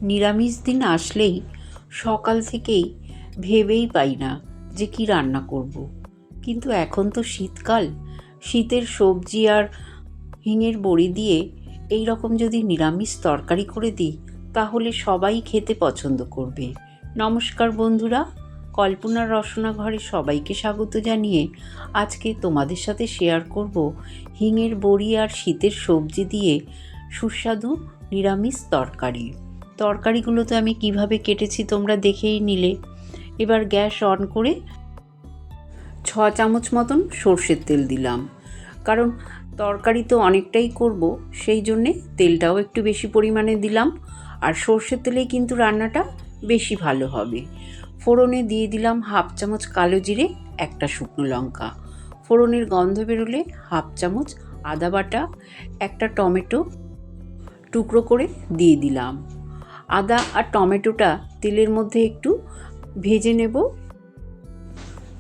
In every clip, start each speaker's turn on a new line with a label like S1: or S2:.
S1: নিরামিষ দিন আসলেই সকাল থেকেই ভেবেই পাই না যে কি রান্না করব। কিন্তু এখন তো শীতকাল, শীতের সবজি আর হিঙের বড়ি দিয়ে এই রকম যদি নিরামিষ তরকারি করে দিই তাহলে সবাই খেতে পছন্দ করবে। নমস্কার বন্ধুরা, কল্পনার রসনা ঘরে সবাইকে স্বাগত জানিয়ে আজকে তোমাদের সাথে শেয়ার করব হিঙের বড়ি আর শীতের সবজি দিয়ে সুস্বাদু নিরামিষ তরকারিগুলো তো আমি কিভাবে কেটেছি তোমরা দেখেই নিলে। এবার গ্যাস অন করে 6 চামচ মতন সর্ষের তেল দিলাম, কারণ তরকারি তো অনেকটাই করব, সেই জন্যে তেলটাও একটু বেশি পরিমাণে দিলাম। আর সর্ষের তেলেই কিন্তু রান্নাটা বেশি ভালো হবে। ফোড়নে দিয়ে দিলাম 1/2 চামচ কালো জিরে, একটা শুকনো লঙ্কা। ফোড়নের গন্ধ বেরোলে 1/2 চামচ আদা বাটা, একটা টমেটো টুকরো করে দিয়ে দিলাম। আদা আর টমেটোটা তেলের মধ্যে একটু ভেজে নেব।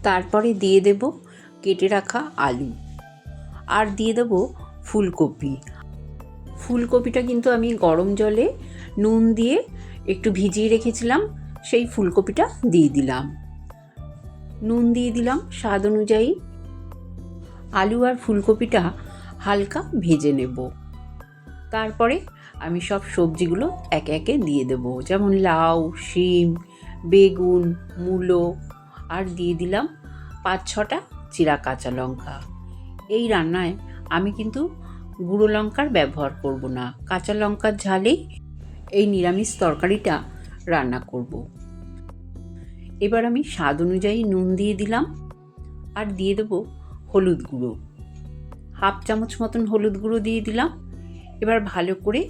S1: তারপরে দিয়ে দেব কেটে রাখা আলু, আর দিয়ে দেব ফুলকপিটা কিন্তু আমি গরম জলে নুন দিয়ে একটু ভিজিয়ে রেখেছিলাম, সেই ফুলকপিটা দিয়ে দিলাম। নুন দিয়ে দিলাম স্বাদ অনুযায়ী। আলু আর ফুলকপিটা হালকা ভেজে নেব। তারপরে আমি সব সবজিগুলো একে একে দিয়ে দেব, যেমন লাউ, শিম, বেগুন, মূলো, আর দিয়ে দিলাম 5-6টা চিরা কাঁচা লঙ্কা। এই রান্নায় আমি কিন্তু গুঁড়ো লঙ্কার ব্যবহার করব না, কাঁচা লঙ্কার ঝালেই এই নিরামিষ তরকারিটা রান্না করব। এবার আমি স্বাদ অনুযায়ী নুন দিয়ে দিলাম, আর দিয়ে দেব হলুদ গুঁড়ো, 1/2 চামচ মতন হলুদ গুঁড়ো দিয়ে দিলাম। এবার ভালো করে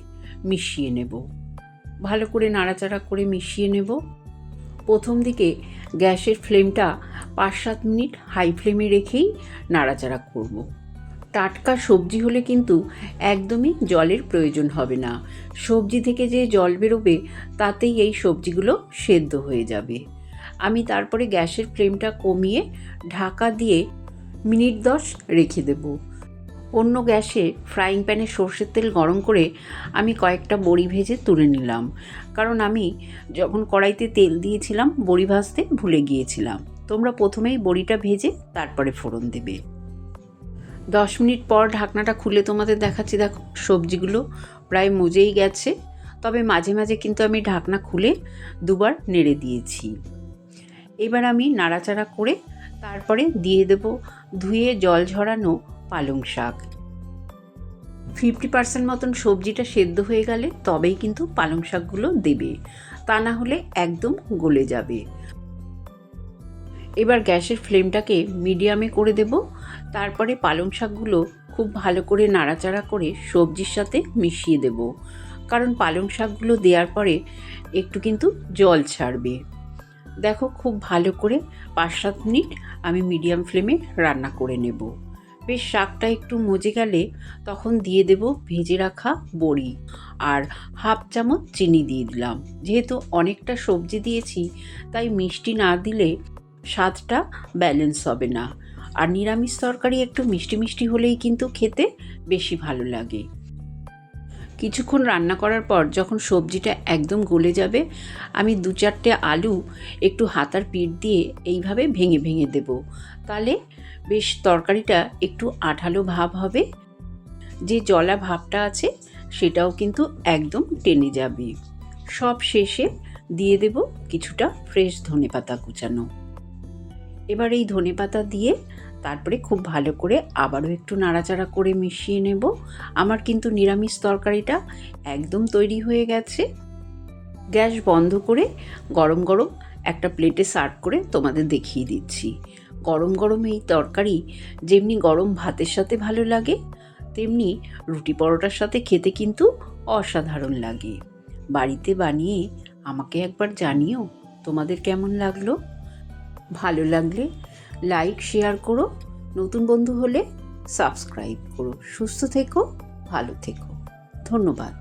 S1: মিশিয়ে নেব, ভালো করে নাড়াচাড়া করে মিশিয়ে নেব। প্রথম দিকে গ্যাসের ফ্লেমটা 5-7 মিনিট হাই ফ্লেমে রেখেই নাড়াচাড়া করব। টাটকা সবজি হলে কিন্তু একদমই জলের প্রয়োজন হবে না। সবজি থেকে যে জল বেরোবে তাতেই এই সবজিগুলো সেদ্ধ হয়ে যাবে। আমি তারপরে গ্যাসের ফ্লেমটা কমিয়ে ঢাকা দিয়ে মিনিট 10 রেখে দেব। অন্য গ্যাসে ফ্রাইং প্যানে সর্ষের তেল গরম করে আমি কয়েকটা বড়ি ভেজে তুলে নিলাম, কারণ আমি যখন কড়াইতে তেল দিয়েছিলাম বড়ি ভাজতে ভুলে গিয়েছিলাম। তোমরা প্রথমেই বড়িটা ভেজে তারপরে ফোড়ন দেবে। 10 মিনিট পর ঢাকনাটা খুলে তোমাদের দেখাচ্ছি। দেখো সবজিগুলো প্রায় মজেই গেছে, তবে মাঝে মাঝে কিন্তু আমি ঢাকনা খুলে দুবার নেড়ে দিয়েছি। এবার আমি নাড়াচাড়া করে তারপরে দিয়ে দেব ধুয়ে জল ঝরানো পালং শাক। 50% মতন সবজিটা সেদ্ধ হয়ে গেলে তবেই কিন্তু পালং শাকগুলো দেবে, তা না হলে একদম গলে যাবে। এবার গ্যাসের ফ্লেমটাকে মিডিয়ামে করে দেব। তারপরে পালং শাকগুলো খুব ভালো করে নাড়াচাড়া করে সবজির সাথে মিশিয়ে দেব, কারণ পালং শাকগুলো দেওয়ার পরে একটু কিন্তু জল ছাড়বে। দেখো খুব ভালো করে 5-7 মিনিট আমি মিডিয়াম ফ্লেমে রান্না করে নেব। বেশ শাকটা একটু মজে গেলে তখন দিয়ে দেব ভেজে রাখা বড়ি, আর 1/2 চামচ চিনি দিয়ে দিলাম। যেহেতু অনেকটা সবজি দিয়েছি তাই মিষ্টি না দিলে স্বাদটা ব্যালেন্স হবে না, আর নিরামিষ তরকারি একটু মিষ্টি মিষ্টি হলেই কিন্তু খেতে বেশি ভালো লাগে। কিছুক্ষণ রান্না করার পর যখন সবজিটা একদম গলে যাবে, আমি 2-4টে আলু একটু হাতার পিঠ দিয়ে এইভাবে ভেঙে ভেঙে দেব। তাহলে বেশ তরকারিটা একটু আঠালো ভাব হবে, যে জলা ভাবটা আছে সেটাও কিন্তু একদম টেনে যাবে। সব শেষে দিয়ে দেব কিছুটা ফ্রেশ ধনেপাতা কুচানো। এবার এই ধনেপাতা দিয়ে তারপরে খুব ভালো করে আবারও একটু নাড়াচাড়া করে মিশিয়ে নেব। আমার কিন্তু নিরামিষ তরকারিটা একদম তৈরি হয়ে গেছে। গ্যাস বন্ধ করে গরম গরম একটা প্লেটে সার্ভ করে তোমাদের দেখিয়ে দিচ্ছি। গরম গরম এই তরকারি যেমনি গরম ভাতের সাথে ভালো লাগে, তেমনি রুটি পরোটার সাথে খেতে কিন্তু অসাধারণ লাগে। বাড়িতে বানিয়ে আমাকে একবার জানিও তোমাদের কেমন লাগলো। ভালো লাগলে লাইক শেয়ার করো, নতুন বন্ধু হলে সাবস্ক্রাইব করো। সুস্থ থেকো, ভালো থেকো, ধন্যবাদ।